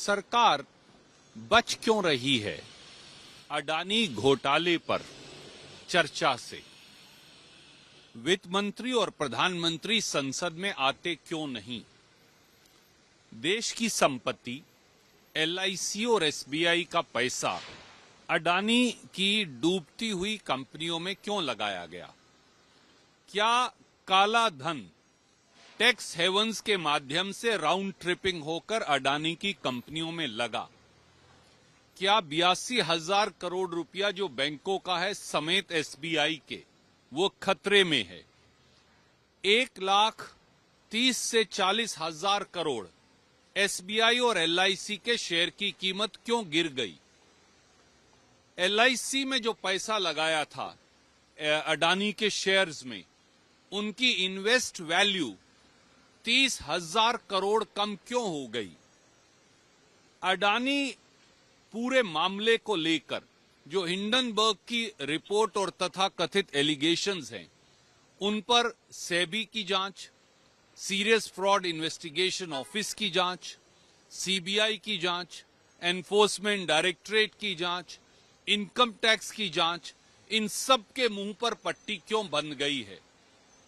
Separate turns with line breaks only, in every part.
सरकार बच क्यों रही है अडानी घोटाले पर चर्चा से? वित्त मंत्री और प्रधानमंत्री संसद में आते क्यों नहीं? देश की संपत्ति, एलआईसी और एसबीआई का पैसा अडानी की डूबती हुई कंपनियों में क्यों लगाया गया? क्या काला धन टैक्स हेवंस के माध्यम से राउंड ट्रिपिंग होकर अडानी की कंपनियों में लगा? क्या 82,000 करोड़ रुपया जो बैंकों का है समेत एसबीआई के, वो खतरे में है? 1,30,000 से 40,000 करोड़ एसबीआई और एलआईसी के शेयर की कीमत क्यों गिर गई? एलआईसी में जो पैसा लगाया था अडानी के शेयर्स में, उनकी इन्वेस्ट वैल्यू 30,000 करोड़ कम क्यों हो गई? अडानी पूरे मामले को लेकर जो हिंडनबर्ग की रिपोर्ट और तथाकथित एलिगेशंस हैं, उन पर सेबी की जांच, सीरियस फ्रॉड इन्वेस्टिगेशन ऑफिस की जांच, सीबीआई की जांच, एनफोर्समेंट डायरेक्टरेट की जांच, इनकम टैक्स की जांच, इन सब के मुंह पर पट्टी क्यों बन गई है?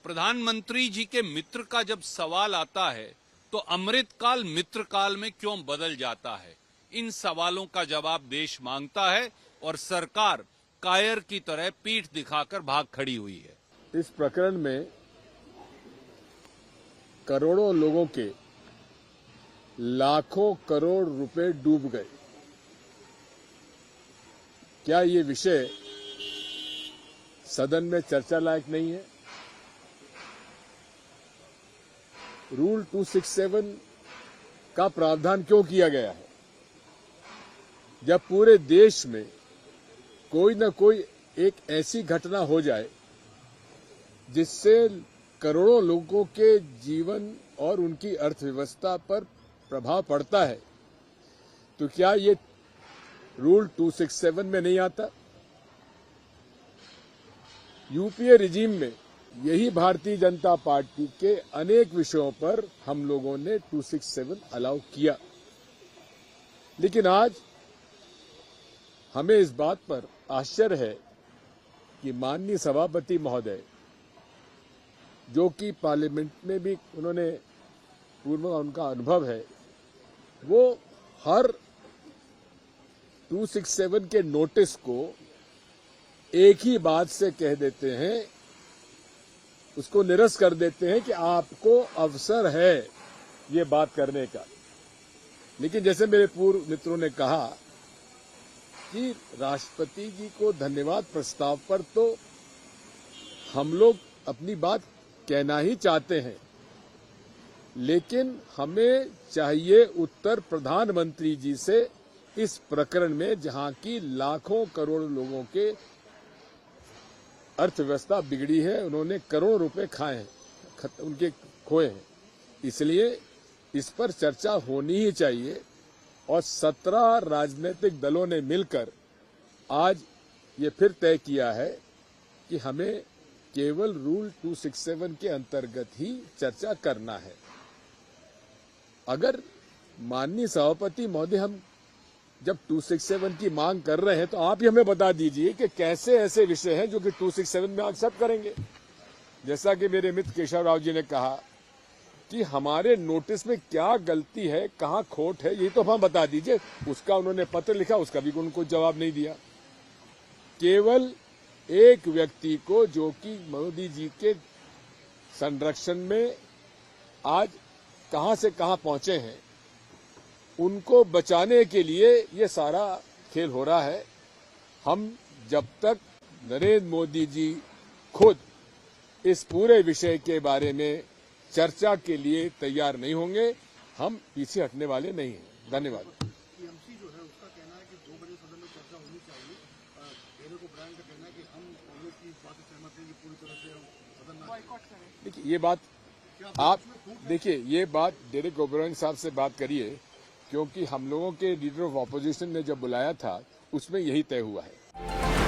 प्रधानमंत्री जी के मित्र का जब सवाल आता है तो अमृतकाल मित्रकाल में क्यों बदल जाता है? इन सवालों का जवाब देश मांगता है और सरकार कायर की तरह पीठ दिखाकर भाग खड़ी हुई है।
इस प्रकरण में करोड़ों लोगों के लाखों करोड़ रुपए डूब गए। क्या ये विषय सदन में चर्चा लायक नहीं है? रूल 267 का प्रावधान क्यों किया गया है? जब पूरे देश में कोई न कोई एक ऐसी घटना हो जाए जिससे करोड़ों लोगों के जीवन और उनकी अर्थव्यवस्था पर प्रभाव पड़ता है, तो क्या ये रूल 267 में नहीं आता? यूपीए रिजीम में यही भारतीय जनता पार्टी के अनेक विषयों पर हम लोगों ने 267 अलाउ किया, लेकिन आज हमें इस बात पर आश्चर्य है कि माननीय सभापति महोदय, जो कि पार्लियामेंट में भी उन्होंने पूर्व उनका अनुभव है, वो हर 267 के नोटिस को एक ही बात से कह देते हैं, उसको निरस्त कर देते हैं कि आपको अवसर है ये बात करने का। लेकिन जैसे मेरे पूर्व मित्रों ने कहा कि राष्ट्रपति जी को धन्यवाद प्रस्ताव पर तो हम लोग अपनी बात कहना ही चाहते हैं, लेकिन हमें चाहिए उत्तर प्रधानमंत्री जी से इस प्रकरण में, जहां की लाखों करोड़ लोगों के अर्थव्यवस्था बिगड़ी है, उन्होंने करोड़ों रुपए खाए हैं, उनके खोए हैं। इसलिए इस पर चर्चा होनी ही चाहिए और 17 राजनीतिक दलों ने मिलकर आज ये फिर तय किया है कि हमें केवल रूल 267 के अंतर्गत ही चर्चा करना है। अगर माननीय सभापति महोदय, हम जब 267 की मांग कर रहे हैं तो आप ही हमें बता दीजिए कि कैसे ऐसे विषय हैं जो कि 267 में एक्सेप्ट करेंगे। जैसा कि मेरे मित्र केशव राव जी ने कहा कि हमारे नोटिस में क्या गलती है, कहां खोट है, ये तो हम बता दीजिए। उसका उन्होंने पत्र लिखा, उसका भी उनको जवाब नहीं दिया। केवल एक व्यक्ति को, जो कि मोदी जी के संरक्षण में आज कहां से कहां पहुंचे हैं, उनको बचाने के लिए ये सारा खेल हो रहा है। हम जब तक नरेंद्र मोदी जी खुद इस पूरे विषय के बारे में चर्चा के लिए तैयार नहीं होंगे, हम पीछे हटने वाले नहीं हैं। धन्यवाद।
टीएमसी जो है उसका कहना है कि 2 बजे सदन में चर्चा होनी चाहिए। डेरेक ओब्रायन का कहना है कि हम कांग्रेस की इस बात से सहमत हैं कि पूरी तरह से हम सदन में बॉयकॉट करें।
देखिए, ये बात आप देखिए, ये बात डेरेक ओब्रायन साहब से बात करिए, क्योंकि हम लोगों के लीडर ऑफ ऑपोजिशन ने जब बुलाया था उसमें यही तय हुआ है।